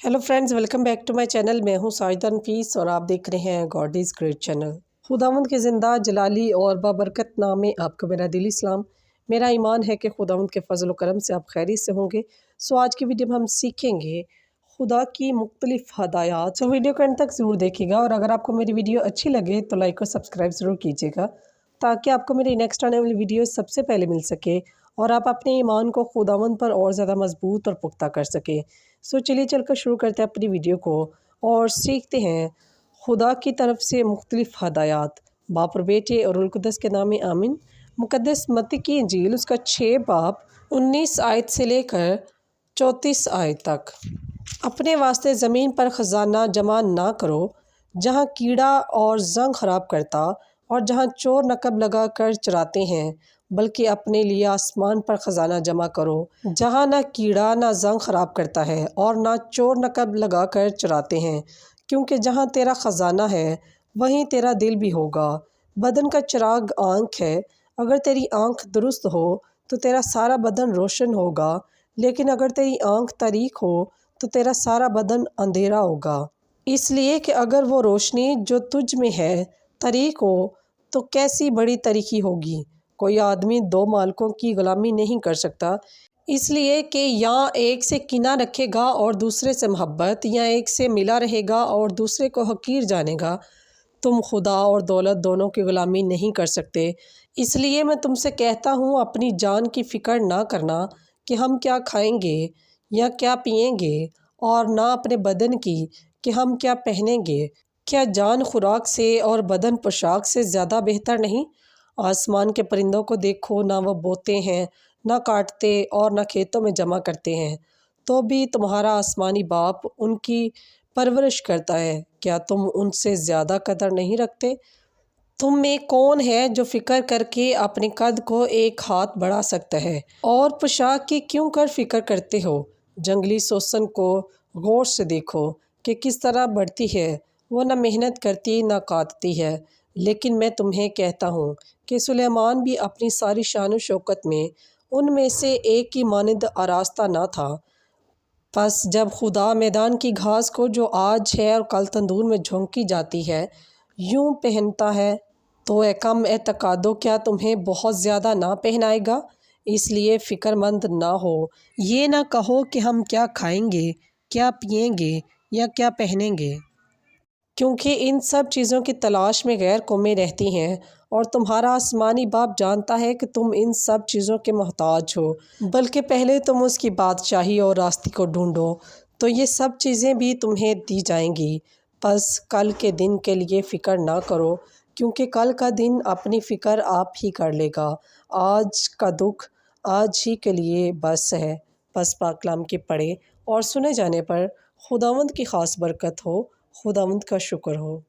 Hello friends, welcome back to my channel. मैं हूं साजिदा नफीस और आप देख रहे हैं गॉड इज़ ग्रेट चैनल। खुदावंद के ज़िंदा जलाली और बाबरकत नाम में आपको मेरा दिली सलाम। मेरा ईमान है कि खुदावंद के फजल करम से आप खैरियत से होंगे। सो आज की वीडियो में हम सीखेंगे खुदा की मुख्तलिफ हदायत। तो वीडियो को अंत तक ज़रूर देखिएगा और अगर आपको मेरी वीडियो अच्छी लगे तो लाइक और सब्सक्राइब ज़रूर कीजिएगा ताकि आपको मेरी नेक्स्ट आने वाली वीडियो सबसे पहले मिल सके और आप अपने ईमान को खुदावंद पर और ज़्यादा मजबूत और पुख्ता कर सके। सो चलिए चलकर शुरू करते हैं अपनी वीडियो को और सीखते हैं खुदा की तरफ से मुख्तलिफ हदायत। बाप और बेटे और उलकुदस के नाम में आमीन। मुकद्दस मत्ती की इंजील उसका 6 बाब 19 आयत से लेकर 34 आयत तक। अपने वास्ते ज़मीन पर ख़जाना जमा ना करो जहाँ कीड़ा और जंग खराब करता और जहाँ चोर नकब लगा कर चराते हैं, बल्कि अपने लिए आसमान पर ख़जाना जमा करो जहाँ ना कीड़ा ना जंग खराब करता है और ना चोर नकब लगा कर चराते हैं, क्योंकि जहाँ तेरा ख़जाना है वहीं तेरा दिल भी होगा। बदन का चिराग आँख है। अगर तेरी आँख दुरुस्त हो तो तेरा सारा बदन रोशन होगा, लेकिन अगर तेरी आँख तारीक हो तो तेरा सारा बदन अंधेरा होगा। इसलिए कि अगर वो रोशनी जो तुझ में है तारीक हो तो कैसी बड़ी तारीकी होगी। कोई आदमी दो मालिकों की गुलामी नहीं कर सकता, इसलिए कि या एक से किना रखेगा और दूसरे से मोहब्बत, या एक से मिला रहेगा और दूसरे को हकीर जानेगा। तुम खुदा और दौलत दोनों की गुलामी नहीं कर सकते। इसलिए मैं तुमसे कहता हूँ, अपनी जान की फ़िक्र ना करना कि हम क्या खाएंगे या क्या पिएंगे, और ना अपने बदन की कि हम क्या पहनेंगे। क्या जान खुराक से और बदन पोशाक से ज़्यादा बेहतर नहीं? आसमान के परिंदों को देखो, ना वो बोते हैं, ना काटते और ना खेतों में जमा करते हैं, तो भी तुम्हारा आसमानी बाप उनकी परवरिश करता है। क्या तुम उनसे ज़्यादा कदर नहीं रखते? तुम में कौन है जो फ़िक्र करके अपने कद को एक हाथ बढ़ा सकता है? और पोशाक की क्यों कर फ़िक्र करते हो? जंगली सोसन को गौर से देखो कि किस तरह बढ़ती है। वो न मेहनत करती न काटती है। लेकिन मैं तुम्हें कहता हूँ कि सुलेमान भी अपनी सारी शान शौकत में उनमें से एक की मानद आरास्ता ना था। बस जब खुदा मैदान की घास को जो आज है और कल तंदूर में झोंकी जाती है यूं पहनता है, तो ए कम एतकादो क्या तुम्हें बहुत ज़्यादा ना पहनाएगा। इसलिए फ़िक्रमंद ना हो। ये ना कहो कि हम क्या खाएंगे, क्या पिएंगे या क्या पहनेंगे, क्योंकि इन सब चीज़ों की तलाश में गैर कौमें रहती हैं और तुम्हारा आसमानी बाप जानता है कि तुम इन सब चीज़ों के मोहताज हो। बल्कि पहले तुम उसकी बादशाही और रास्ते को ढूंढो, तो ये सब चीज़ें भी तुम्हें दी जाएंगी। बस कल के दिन के लिए फ़िक्र ना करो, क्योंकि कल का दिन अपनी फ़िक्र आप ही कर लेगा। आज का दुख आज ही के लिए बस है। बस पाक कलाम के पढ़े और सुने जाने पर खुदावंद की ख़ास बरकत हो। खुदावंद का शुक्र हो।